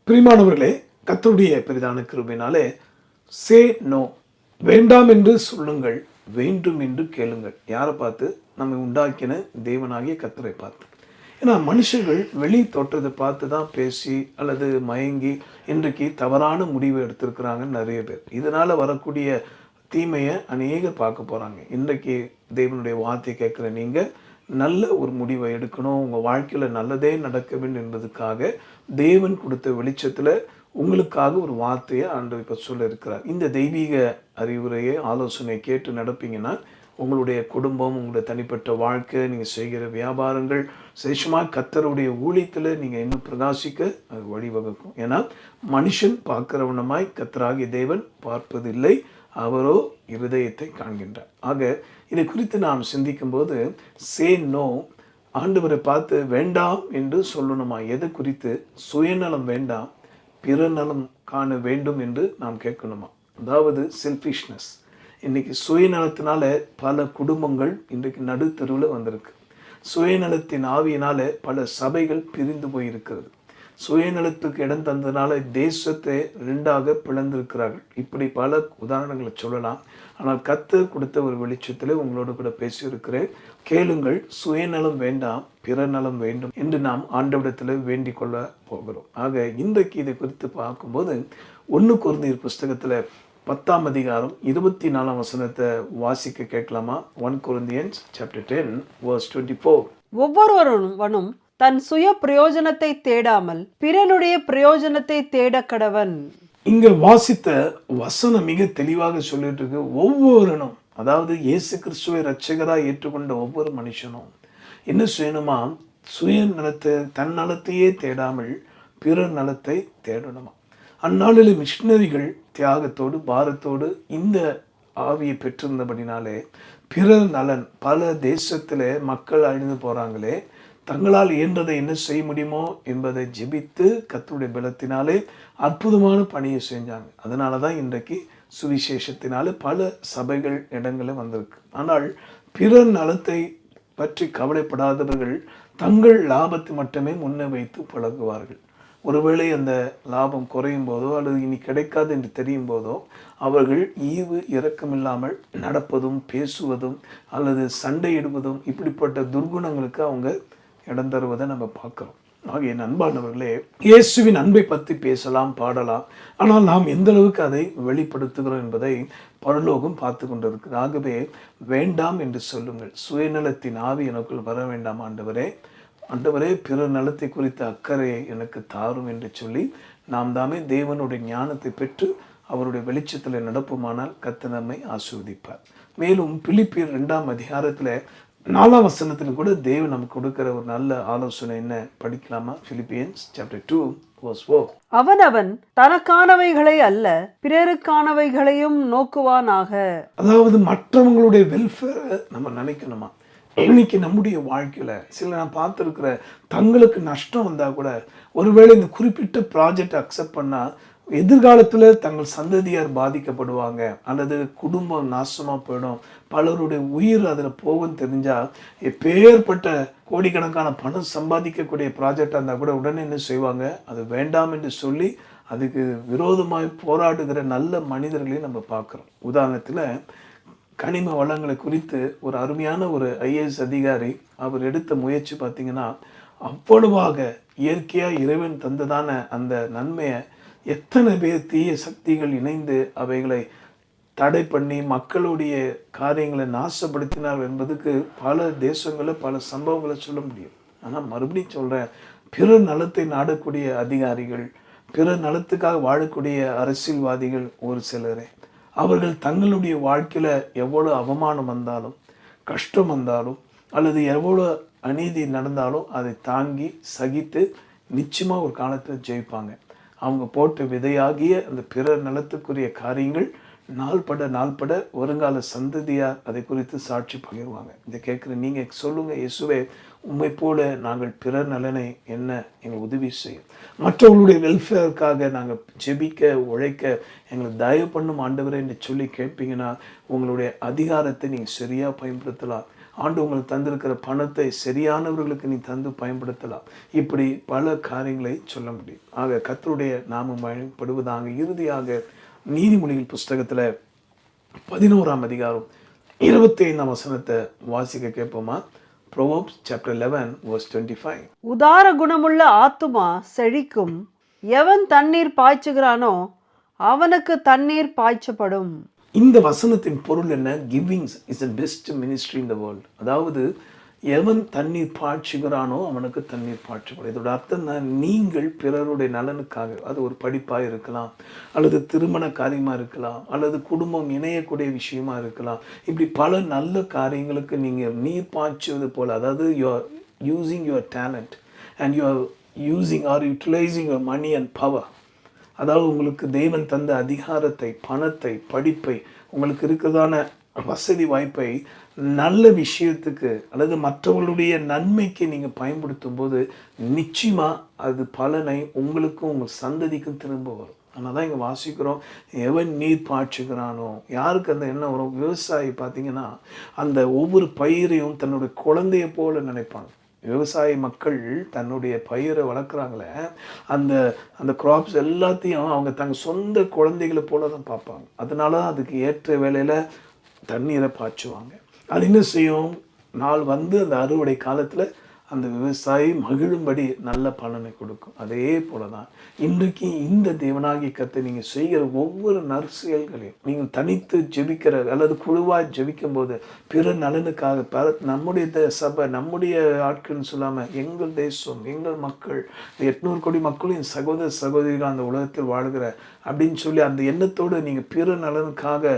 பிரியமானவர்களே, கர்த்தருடைய பெரிதான கிருபையினாலே சே நோ, வேண்டாம் என்று சொல்லுங்கள், வேண்டும் என்று கேளுங்கள். யாரை பார்த்து? நம்மை உண்டாக்கின தேவனாகிய கர்த்தரை பார்த்து. ஏன்னா மனுஷர்கள் வெளி தோற்றத்தை பார்த்து தான் பேசி அல்லது மயங்கி இன்றைக்கு தவறான முடிவு எடுத்திருக்கிறாங்கன்னு நிறைய பேர். இதனால் வரக்கூடிய தீமையை அநேகர் பார்க்க போகிறாங்க. இன்றைக்கு தேவனுடைய வார்த்தையை கேட்குற நீங்கள் நல்ல ஒரு முடிவை எடுக்கணும், உங்கள் வாழ்க்கையில் நல்லதே நடக்க வேண்டும் என்பதுக்காக தேவன் கொடுத்த வெளிச்சத்தில் உங்களுக்காக ஒரு வார்த்தையை ஆண்டவர் இப்போ சொல்ல இருக்கிறார். இந்த தெய்வீக அறிவுரையை ஆலோசனை கேட்டு நடப்பீங்கன்னா உங்களுடைய குடும்பம், உங்களுடைய தனிப்பட்ட வாழ்க்கை, நீங்கள் செய்கிற வியாபாரங்கள், சேஷமாக கர்த்தருடைய ஊழியத்தில் நீங்கள் இன்னும் பிரகாசிக்க அது வழிவகுக்கும். ஏன்னா மனுஷன் பார்க்கிறவனமாய் கர்த்தராகிய தேவன் பார்ப்பதில்லை, அவரோ இருதயத்தை காண்கின்றார். ஆக இதை குறித்து நாம் சிந்திக்கும்போது சே நோ, ஆண்டவரை பார்த்து வேண்டாம் என்று சொல்லணுமா? எது குறித்து? சுயநலம் வேண்டாம், பிறநலம் காண வேண்டும் என்று நாம் கேட்கணுமா? அதாவது செல்ஃபிஷ்னஸ். இன்றைக்கி சுயநலத்தினால பல குடும்பங்கள் இன்றைக்கு நடுத்தருவில் வந்திருக்கு. சுயநலத்தின் ஆவியினால பல சபைகள் பிரிந்து போயிருக்கிறது. சுயநலத்துக்கு இடம் தந்ததுனால தேசத்தை ரெண்டாக பிளந்திருக்கிறார்கள். இப்படி பல உதாரணங்களை சொல்லலாம். ஆனால் கர்த்தர் கொடுத்த ஒரு வெளிச்சத்தில் உங்களோடு கூட பேசியிருக்கிறேன். கேளுங்கள், சுயநலம் வேண்டாம், பிறநலம் வேண்டும் என்று நாம் ஆண்டவரிடத்தில் வேண்டிக் கொள்ள போகிறோம். ஆக இன்றைக்கு இதை குறித்து பார்க்கும்போது 1 கொரிந்தியர் புஸ்தகத்தில் 10ஆம் அதிகாரம் 24ஆம் வசனத்தை வாசிக்க கேட்கலாமா? 1 Corinthians chapter 10 verse 24. ஒவ்வொருவனும் தன் சுய பிரயோஜனத்தை தேடாமல் பிறனுடைய பிரயோஜனத்தை தேட கடவன். இங்க வாசித்த வசனம் மிக தெளிவாக சொல்லிட்டு இருக்கு. ஒவ்வொருனும், அதாவது இயேசு கிறிஸ்துவை இரட்சகராய் ஏற்றுக்கொண்ட ஒவ்வொரு மனுஷனும் என்ன செய்யணுமா? சுயநலத்தை, தன்னலத்தையே தேடாமல் பிற நலத்தை தேடணுமா? அந்நாளில் மிஷினரிகள் தியாகத்தோடு பாரத்தோடு இந்த ஆவியை பெற்றிருந்தபடினாலே பிறர் நலன், பல தேசத்தில் மக்கள் அழிந்து போகிறாங்களே, தங்களால் இயன்றதை என்ன செய்ய முடியுமோ என்பதை ஜெபித்து கர்த்தருடைய பலத்தினாலே அற்புதமான பணியை செஞ்சாங்க. அதனால தான் இன்றைக்கு சுவிசேஷத்தினாலே பல சபைகள் இடங்களில் வந்திருக்கு. ஆனால் பிறர் நலத்தை பற்றி கவலைப்படாதவர்கள் தங்கள் லாபத்தை மட்டுமே முன்ன வைத்து பழகுவார்கள். ஒருவேளை அந்த லாபம் குறையும் போதோ அல்லது இனி கிடைக்காது என்று தெரியும் போதோ அவர்கள் ஈவு இரக்கமில்லாமல் நடப்பதும் பேசுவதும் அல்லது சண்டையிடுவதும் இப்படிப்பட்ட துர்குணங்களுக்கு அவங்க இடம் தருவதை நம்ம பார்க்குறோம். ஆகிய அன்பானவர்களே, இயேசுவின் அன்பை பற்றி பேசலாம், பாடலாம். ஆனால் நாம் எந்த அளவுக்கு அதை வெளிப்படுத்துகிறோம் என்பதை பரலோகம் பார்த்து கொண்டிருக்கிறது. ஆகவே வேண்டாம் என்று சொல்லுங்கள். சுயநலத்தின் ஆவி எனக்குள் வர வேண்டாம் ஆண்டவரே. ஆண்டவரே, பிற நலத்தை குறித்த அக்கறையை எனக்கு தாரும் என்று சொல்லி நாம் தாமே தேவனுடைய ஞானத்தை பெற்று அவருடைய வெளிச்சத்தில் நடப்புமானால் கர்த்தர் நம்மை ஆசீர்வதிப்பார். மேலும் பிலிப்பியர் 2ஆம் அதிகாரத்தில் 4ஆம் வசனத்தில் கூட தேவன் நமக்கு கொடுக்கிற ஒரு நல்ல ஆலோசனை என்ன படிக்கலாமா? Philippians chapter 2 verse 4. அவனவன் தனக்கானவைகளை அல்ல பிறருக்கானவைகளையும் நோக்குவானாக. அதாவது மற்றவங்களுடைய வெல்ஃபேரை நம்ம நினைக்கணுமா? இன்னைக்கு நம்முடைய வாழ்க்கையில் சில நான் பார்த்துருக்கிற தங்களுக்கு நஷ்டம் வந்தால் கூட ஒருவேளை இந்த குறிப்பிட்ட ப்ராஜெக்ட் அக்செப்ட் பண்ணால் எதிர்காலத்தில் தங்கள் சந்ததியார் பாதிக்கப்படுவாங்க அல்லது குடும்பம் நாசமாக போயிடும், பலருடைய உயிர் அதில் போகும்னு தெரிஞ்சால் எப்பேற்பட்ட கோடிக்கணக்கான பணம் சம்பாதிக்கக்கூடிய ப்ராஜெக்டாக இருந்தால் கூட உடனே என்ன செய்வாங்க? அது வேண்டாம் என்று சொல்லி அதுக்கு விரோதமாக போராடுகிற நல்ல மனிதர்களையும் நம்ம பார்க்குறோம். உதாரணத்தில் கனிம வளங்களை குறித்து ஒரு அருமையான ஒரு ஐஏஎஸ் அதிகாரி அவர் எடுத்த முயற்சி பார்த்திங்கன்னா, அவ்வளவாக இயற்கையாக இறைவன் தந்ததான அந்த நன்மையை எத்தனை பேர் தீய சக்திகள் இணைந்து அவைகளை தடை பண்ணி மக்களுடைய காரியங்களை நாசப்படுத்தினார் என்பதுக்கு பல தேசங்களில் பல சம்பவங்களை சொல்ல முடியும். ஆனால் மறுபடியும் சொல்கிறேன், பிற நலத்தை நாடக்கூடிய அதிகாரிகள், பிற நலத்துக்காக வாழக்கூடிய அரசியல்வாதிகள் ஒரு சிலரே, அவர்கள் தங்களுடைய வாழ்க்கையில் எவ்வளோ அவமானம் வந்தாலும், கஷ்டம் வந்தாலும் அல்லது எவ்வளோ அநீதி நடந்தாலும் அதை தாங்கி சகித்து நிச்சயமாக ஒரு காலத்தில் ஜெயிப்பாங்க. அவங்க போட்ட விதையாகிய அந்த பிறர் நலத்துக்குரிய காரியங்கள் நாள்பட வருங்கால சந்ததியார் அதை குறித்து சாட்சி பகிர்வாங்க. இதை கேட்குற நீங்கள் சொல்லுங்கள், இயேசுவே உம்மை போல நாங்கள் பிறர் நலனை என்ன எங்கள் உதவி செய்யும், மற்றவர்களுடைய வெல்ஃபேருக்காக நாங்கள் ஜெபிக்க உழைக்க எங்களுக்கு தயவு பண்ணும் ஆண்டவரே என்று சொல்லி கேட்பீங்கன்னா உங்களுடைய அதிகாரத்தை நீங்கள் சரியாக பயன்படுத்தலாம். ஆண்டு உங்களுக்கு தந்திருக்கிற பணத்தை சரியானவர்களுக்கு நீ தந்து பயன்படுத்தலாம். இப்படி பல காரியங்களை சொல்ல முடியும். ஆக கர்த்தருடைய நாமம் பயன்படுவதாக. இறுதியாக நீதிமொழிகள் புஸ்தகத்தில் 11ஆம் அதிகாரம் 25ஆம் வசனத்தை வாசிக்க கேட்போமா? Proverbs chapter 11 verse 25. உதார குணமுள்ள ஆத்துமா செழிக்கும், எவன் தண்ணீர் பாய்ச்சுகிறானோ அவனுக்கு தண்ணீர் பாய்ச்சப்படும். இந்த வசனத்தின் பொருள் என்ன? Giving is the best ministry in the world. அதாவது எவன் தண்ணீர் பாய்ச்சுகிறானோ அவனுக்கு தண்ணீர் பாய்ச்சப்படும். இதோட அர்த்தம் தான், நீங்கள் பிறருடைய நலனுக்காக, அது ஒரு படிப்பாக இருக்கலாம், அல்லது திருமண காரியமாக இருக்கலாம், அல்லது குடும்பம் இணையக்கூடிய விஷயமா இருக்கலாம். இப்படி பல நல்ல காரியங்களுக்கு நீங்கள் நீர் பாய்ச்சுவது போல், அதாவது you are using your talent and you are using or utilising your money and power. அதாவது உங்களுக்கு தெய்வன் தந்த அதிகாரத்தை, பணத்தை, படிப்பை, உங்களுக்கு இருக்கிறதான வசதி வாய்ப்பை நல்ல விஷயத்துக்கு அல்லது மற்றவர்களுடைய நன்மைக்கு நீங்கள் பயன்படுத்தும் போது நிச்சயமாக அது பலனை உங்களுக்கும் உங்கள் சந்ததிக்கும் திரும்ப வரும். ஆனால் தான் இங்கே வாசிக்கிறோம், எவன் நீர் பாய்ச்சுகிறானோ. யாருக்கு அந்த எண்ணம் வரும்? விவசாயி பார்த்தீங்கன்னா அந்த ஒவ்வொரு பயிரையும் தன்னுடைய குழந்தைய போல நினைப்பாங்க. விவசாய மக்கள் தன்னுடைய பயிரை வளர்க்குறாங்களே, அந்த அந்த கிராப்ஸ் எல்லாத்தையும் அவங்க தங்க சொந்த குழந்தைகளை போல தான் பார்ப்பாங்க. அதனால தான் அதுக்கு ஏற்ற வேளையில் தண்ணீரை பாய்ச்சுவாங்க. அது என்ன செய்யும்? நாள் வந்து அந்த அறுவடை காலத்தில் அந்த விவசாயி மகிழும்படி நல்ல பலனை கொடுக்கும். அதே போல தான் இன்றைக்கு இந்த தேவனாகிய கர்த்தர் நீங்கள் செய்கிற ஒவ்வொரு நற்செயல்களையும் நீங்கள் தனித்து ஜெபிக்கிற அல்லது குழுவாக ஜெபிக்கும் போது பிற நலனுக்காக, நம்முடைய சபை, நம்முடைய ஆட்கள்னு சொல்லாமல் எங்கள் தேசம், எங்கள் மக்கள், 800 கோடி மக்களும் என் சகோதர சகோதரிகள் அந்த உலகத்தில் வாழ்கிற அப்படின்னு சொல்லி அந்த எண்ணத்தோடு நீங்கள் பிற நலனுக்காக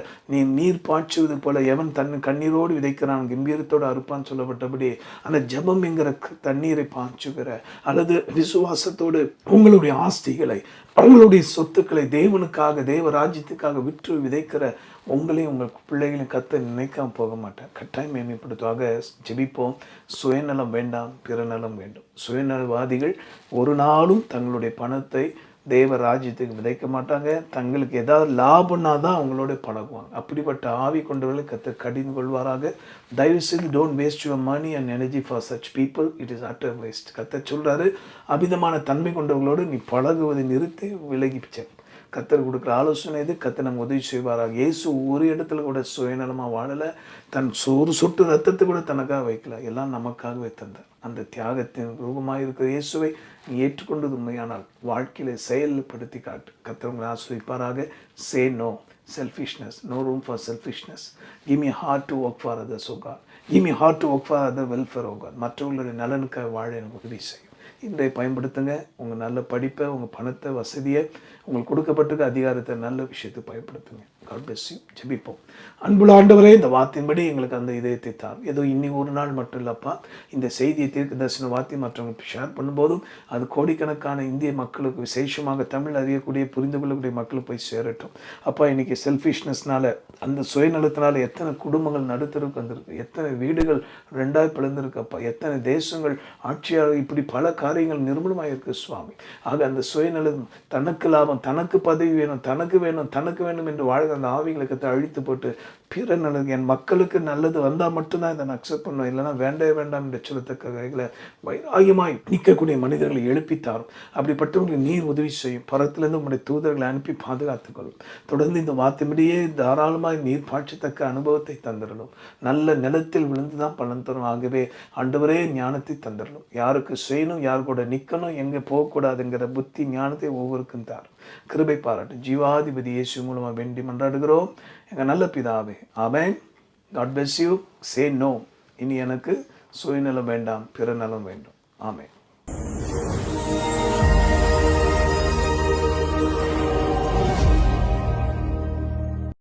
நீர் பாய்ச்சுவது போல, எவன் கண்ணீரோடு விதைக்கிறான் கம்பீரத்தோடு அறுப்பான்னு சொல்லப்பட்டபடி அந்த ஜெபம் என்கிற தண்ணீரை பாய்ச்சுகிற அல்லது விசுவாசத்தோடு உங்களுடைய ஆஸ்திகளை, அவங்களுடைய சொத்துக்களை தேவனுக்காக, தேவ ராஜ்யத்துக்காக விற்று விதைக்கிற உங்களையும் உங்கள் பிள்ளைகளையும் கர்த்தர் நினைக்காம போக மாட்டேன். கட்டாயம் மேன்மைப்படுத்துவாக. ஜெபிப்போம். சுயநலம் வேண்டாம், பிறநலம் வேண்டும். சுயநலவாதிகள் ஒரு நாளும் தங்களுடைய பணத்தை தேவ ராஜ்யத்துக்கு விதைக்க மாட்டாங்க. தங்களுக்கு ஏதாவது லாபம்னா தான் அவங்களோட பழகுவாங்க. அப்படிப்பட்ட ஆவி கொண்டவர்களை கர்த்தர் கடிந்து கொள்வாராக. தயவு செய்து don't waste your money and energy for such people. It is utter waste. கர்த்தர் சொல்கிறாரு, அபிதமான தன்மை கொண்டவர்களோடு நீ பழகுவதை நிறுத்தி விலகிச்சேன். கர்த்தர் கொடுக்குற ஆலோசனை இது. கர்த்தர் நம்ம உதவி செய்வாராக. இயேசு ஒரு இடத்துல கூட சுயநலமாக வாழலை. தன் ஒரு சொட்டு ரத்தத்தை கூட தனக்காக வைக்கல. எல்லாம் நமக்காகவே தந்தார். அந்த தியாகத்தின் ரூபமாக இருக்கிற இயேசுவை நீ ஏற்றுக்கொண்டது உண்மையானால் வாழ்க்கையில் செயல்படுத்தி காட்டு. கர்த்தர் உங்களை ஆசீர்வதிப்பாராக. Say no selfishness. No room for selfishness. Give me heart to work for others O God. Give me heart to work for other welfare O God. மற்றவர்களுடைய நலனுக்காக வாழ எனக்கு உதவி செய்யும். இன்றைய பயன்படுத்துங்க. உங்கள் நல்ல படிப்பை, உங்கள் பணத்தை, வசதியை, உங்களுக்கு கொடுக்கப்பட்டிருக்க அதிகாரத்தை நல்ல விஷயத்தை பயன்படுத்துங்க. God bless you. ஜெபிப்போம். அன்புள்ள ஆண்டவரே, இந்த வார்த்தையின்படி எங்களுக்கு அந்த இதயத்தை தார். ஏதோ இன்னி ஒரு நாள் மட்டும் இல்லப்பா, இந்த செய்தியை தீர்க்க தரிசன வார்த்தை மற்றவங்களுக்கு ஷேர் பண்ணும்போதும் அது கோடிக்கணக்கான இந்திய மக்களுக்கு, விசேஷமாக தமிழ் அறியக்கூடிய, புரிந்து கொள்ளக்கூடிய மக்களுக்கு போய் சேரட்டும். அப்பா, இன்னைக்கு செல்ஃபிஷ்னஸ்னால, அந்த சுயநலத்தினால எத்தனை குடும்பங்கள் நடுத்தருக்கு வந்திருக்கு, எத்தனை வீடுகள் 2ஆக பிளந்திருக்கப்பா, எத்தனை தேசங்கள் ஆட்சியாளர், இப்படி பல காரியங்கள் நிர்மூலமாக இருக்கு சுவாமி. ஆக அந்த சுயநலம், தனக்கு லாபம், தனக்கு பதவி வேணும், தனக்கு வேணும், தனக்கு வேணும் என்று வாழ்கிற அந்த ஆவிகளுக்கு அழித்து போட்டு பிற நல்லது, என் மக்களுக்கு நல்லது வந்தால் மட்டும்தான் இதை நான் அக்செப்ட் பண்ணுவேன், இல்லைனா வேண்டவே வேண்டாம் என்று சொல்லத்தக்க வகைகளை வைராகியமாய் நிற்கக்கூடிய மனிதர்களை எழுப்பித்தாரும். அப்படிப்பட்டவங்களுக்கு நீர் உதவி செய்யும். பரத்திலிருந்து உங்களுடைய தூதர்களை அனுப்பி பாதுகாத்துக்கொள்ளும். தொடர்ந்து இந்த வார்த்தையிலேயே தாராளமாக நீர் பாய்ச்சத்தக்க அனுபவத்தை தந்திரலும். நல்ல நிலத்தில் விழுந்து தான் பலன் தரும். ஆகவே ஆண்டவரே ஞானத்தை தந்திரலும். யாருக்கு செய்யணும், யார் கூட நிற்கணும், எங்கே போகக்கூடாதுங்கிற புத்தி ஞானத்தை ஒவ்வொருக்கும் தார். கிருபை பாராட்டு. ஜீவாதிபதி இயேசு மூலமாக வேண்டி மன்றாடுகிறோம் எங்கள் நல்ல பிதாவே. ஆமென். God bless you. Say no. இனி எனக்கு சுயநலம் வேண்டாம், பிற நலம் வேண்டும். ஆமென்.